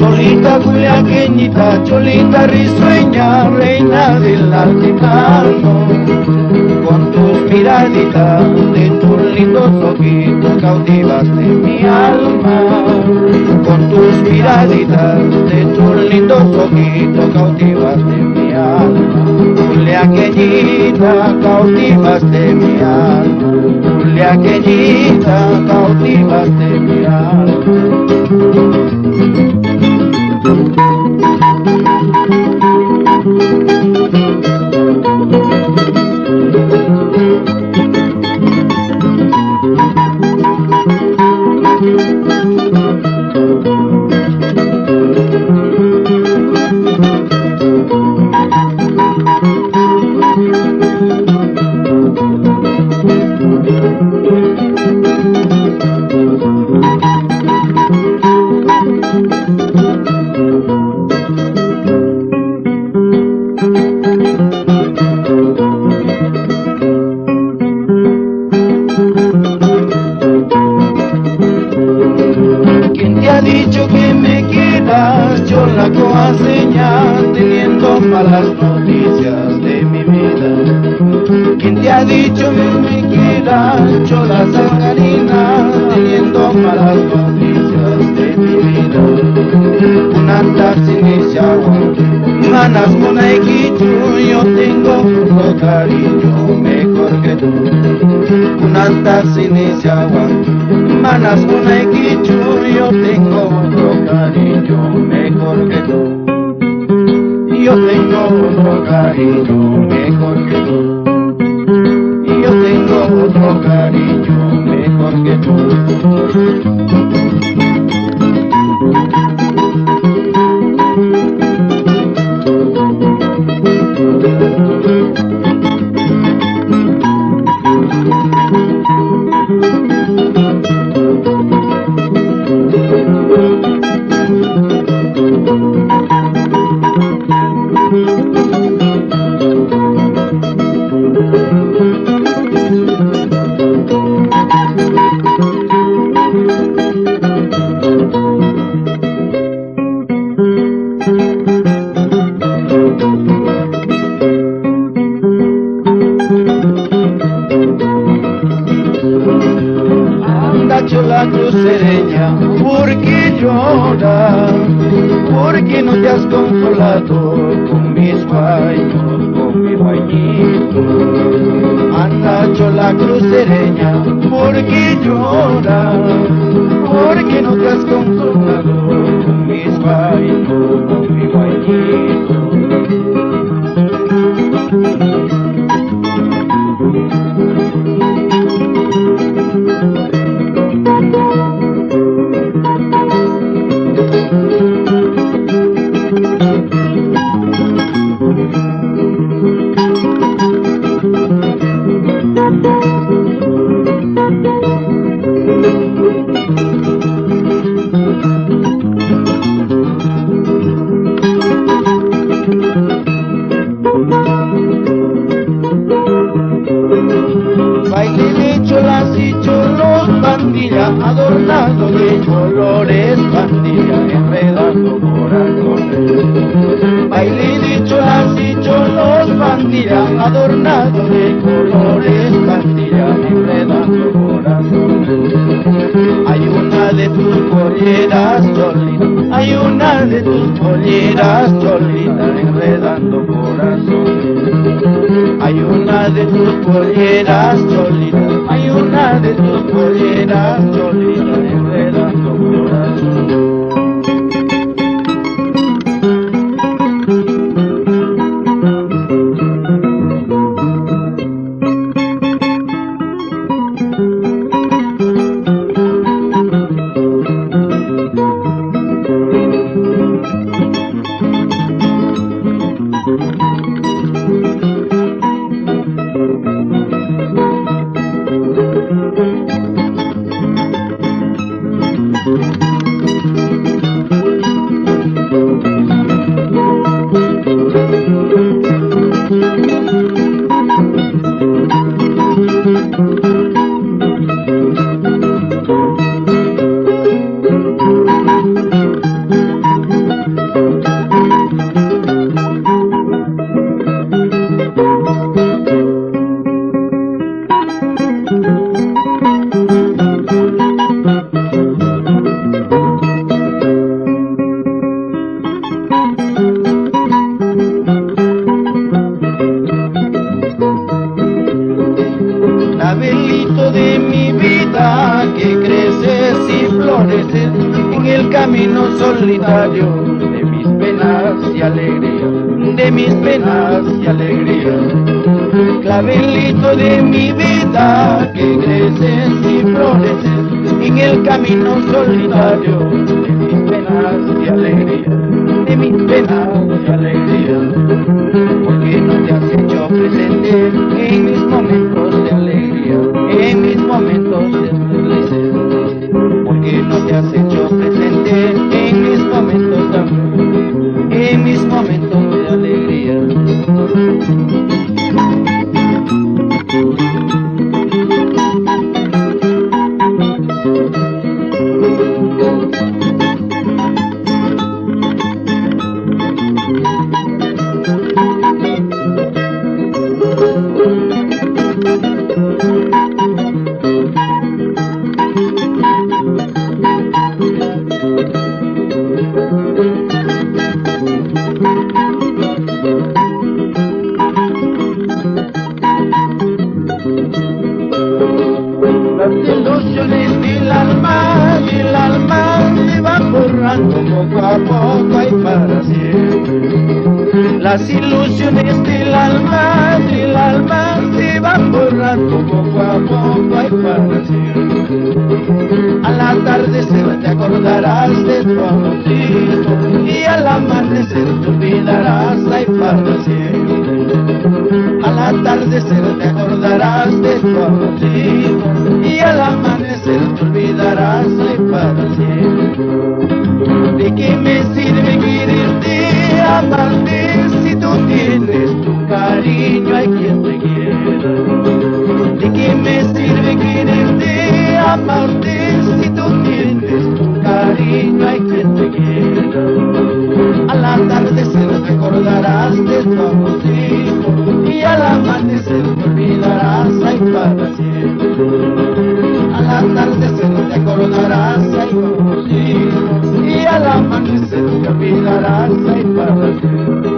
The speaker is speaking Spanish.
Cholita culiaqueñita, cholita risueña, reina del altiplano, con tus miraditas de tus lindos ojitos cautivaste mi alma, con tus miraditas de tus lindos ojitos cautivaste mi alma, culiaqueñita, cautivaste mi alma, culiaqueñita, cautivaste mi alma. Dicho que me quieras, yo la coaseña teniendo malas noticias de mi vida. ¿Quién te ha dicho que me quieras, yo la sangarina teniendo malas noticias de mi vida? Una taxiniciagua, manas con equichu, yo tengo otro cariño mejor que tú. Una taxiniciagua, manas con equichu, yo tengo otro cariño mejor que tú. Yo tengo otro cariño mejor que tú. Yo tengo otro cariño mejor que tú. La crucereña, ¿por qué lloras? ¿Por qué no te has consolado con mis sueños, con mi bañito? Anda, chola crucereña, ¿por qué lloras? ¿Por qué no te has consolado con mis sueños, con mi bañito? Baile de cholas y cholos, pandilla, adornado de colores, pandilla, enredando corazones. Baile de cholas y cholos, pandilla, adornado de colores, pandilla, enredando corazones. Hay una de tus polleras, cholita, hay una de tus polleras, cholita, enredando corazones. Hay una de tus polleras, cholita, hay una de tus polleras, cholita, enredando corazón. solitario de mis penas y alegrías, de mis penas y alegrías. Clavelito de mi vida que crece y florece en el camino solitario de mis penas y alegrías, de mis penas y alegrías. ¿Por qué no te has hecho presente en mis momentos de alegría, en mis momentos de felicidad? ¿Por qué no te has hecho presente en mis momentos de amor, en mis momentos de alegría? Las ilusiones del alma se van borrando poco a poco y para siempre. Las ilusiones del alma se van borrando poco a poco y para siempre. Al atardecer te acordarás de tu amorcito y al amanecer te olvidarás y para siempre. Al atardecer te acordarás de tu amorcito y al amanecer te olvidarás y para siempre. ¿De qué me sirve quererte, amarte, si tú tienes tu cariño, hay quien te quiera? ¿De qué me sirve quererte, amarte, si tú tienes tu cariño, hay quien te quiera? Al atardecer te acordarás de tu amorcito y al amanecer te olvidarás, ay, para siempre. Al atardecer te acordarás, ay, amorcito, y al amanecer te olvidarás, ay, para siempre.